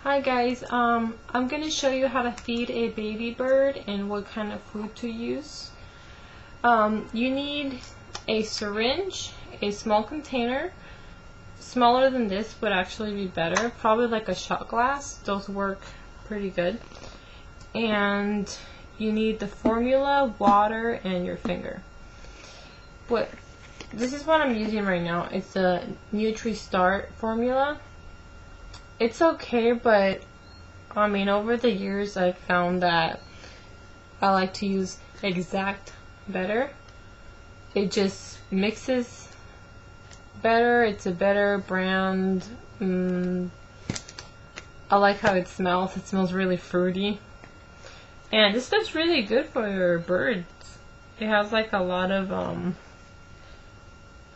Hi guys, I'm going to show you how to feed a baby bird and what kind of food to use. You need a syringe, a small container. Smaller than this would actually be better, probably like a shot glass. Those work pretty good. And you need the formula, water, and your finger. This is what I'm using right now. It's the Nutri-Start formula. It's okay, but I mean, over the years I've found that I like to use Exact better. It just mixes better. It's a better brand. I like how it smells. It smells really fruity. And this stuff's really good for your birds. It has like a lot of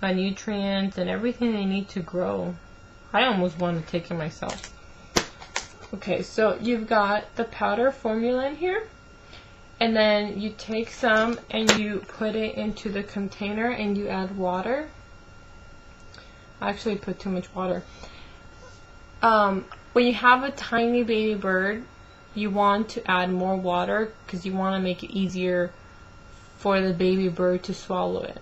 nutrients and everything they need to grow. I almost want to take it myself. Okay, so you've got the powder formula in here, and then you take some and you put it into the container and you add water. I actually put too much water. When you have a tiny baby bird, you want to add more water because you want to make it easier for the baby bird to swallow it.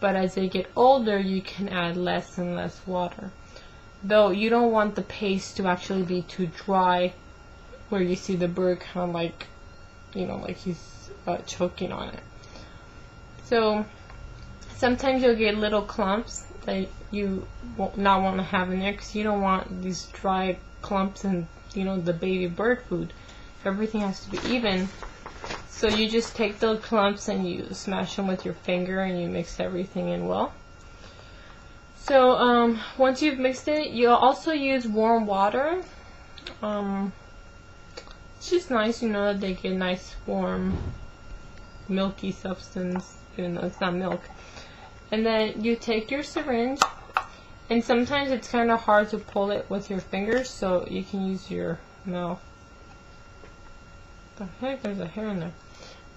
But as they get older, you can add less and less water. Though you don't want the paste to actually be too dry where you see the bird kind of like, you know, like he's choking on it. So sometimes you'll get little clumps that you will not want to have in there because you don't want these dry clumps in, you know, the baby bird food. Everything has to be even. So you just take those clumps and you smash them with your finger and you mix everything in well. So once you've mixed it, you'll also use warm water. It's just nice, you know, that they get nice warm milky substance, even though it's not milk. And then you take your syringe, and sometimes it's kind of hard to pull it with your fingers, so you can use your mouth. What the heck? There's a hair in there.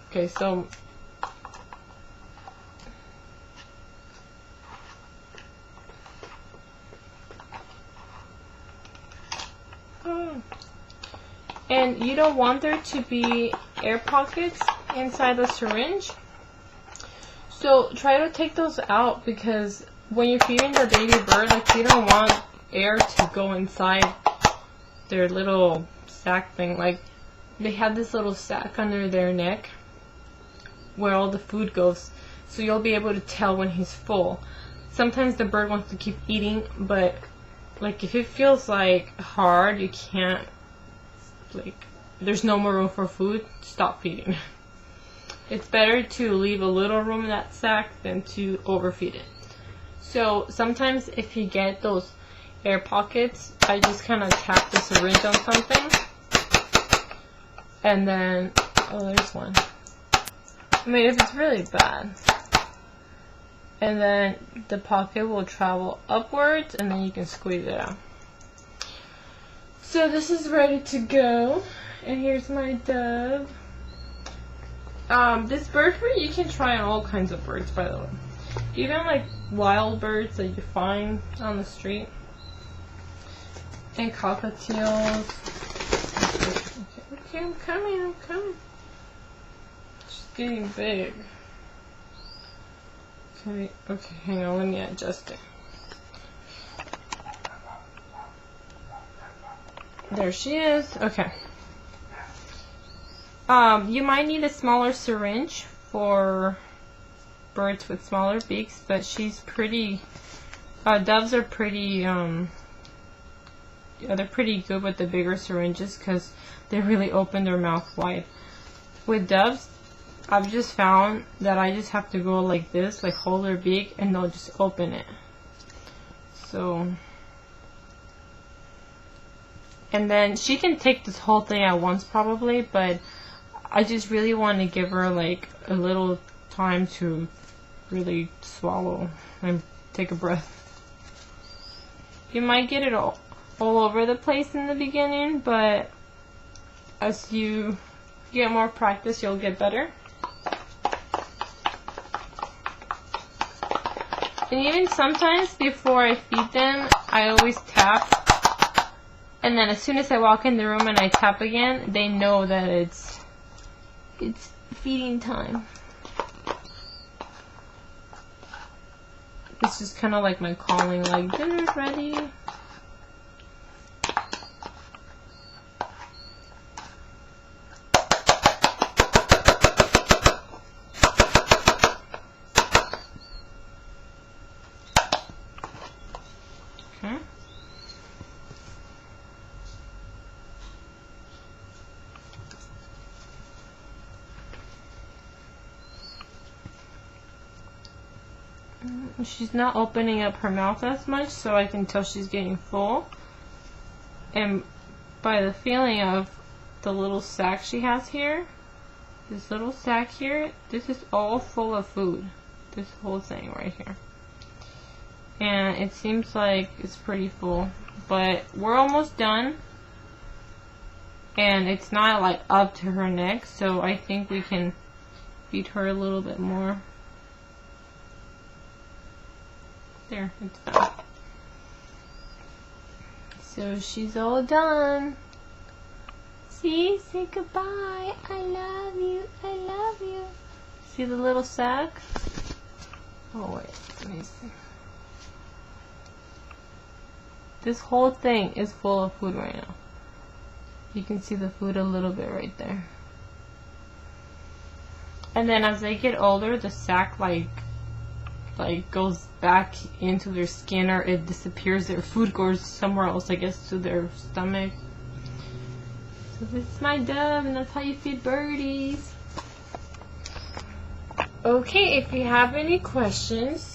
Okay, so and you don't want there to be air pockets inside the syringe. So try to take those out, because when you're feeding the baby bird, like, you don't want air to go inside their little sack thing. Like, they have this little sack under their neck where all the food goes. So you'll be able to tell when he's full. Sometimes the bird wants to keep eating, but like if it feels like hard, you can't, like, there's no more room for food, stop feeding. It's better to leave a little room in that sack than to overfeed it. So sometimes if you get those air pockets, I just kind of tap the syringe on something, and then, oh, there's one. I mean, if it's really bad, and then the pocket will travel upwards, and then you can squeeze it out. So this is ready to go, and here's my dove. This bird food you can try on all kinds of birds, by the way. Even like wild birds that you find on the street, and cockatiels. Okay, I'm coming. She's getting big. Okay, hang on, let me adjust it. There she is. Okay. You might need a smaller syringe for birds with smaller beaks, but she's pretty, doves are pretty, they're pretty good with the bigger syringes because they really open their mouth wide. With doves, I've just found that I just have to go like this, like hold their beak, and they'll just open it. So, and then she can take this whole thing at once probably, but I just really want to give her like a little time to really swallow and take a breath. You might get it all over the place in the beginning, but as you get more practice, you'll get better. And even sometimes before I feed them, I always tap And then as soon as I walk in the room and I tap again, they know that it's feeding time. It's just kind of like my calling, like, dinner's ready. Okay. She's not opening up her mouth as much, so I can tell she's getting full. And by the feeling of the little sack she has here, this little sack here, this is all full of food. This whole thing right here. And it seems like it's pretty full. But we're almost done. And it's not like up to her neck, so I think we can feed her a little bit more. There, it's done. So she's all done. See? Say goodbye. I love you. I love you. See the little sack? Oh wait, let me see. This whole thing is full of food right now. You can see the food a little bit right there. And then as they get older, the sack like goes back into their skin, or it disappears. Their food goes somewhere else, I guess, to their stomach. So this is my dove, and that's how you feed birdies. Okay, if you have any questions,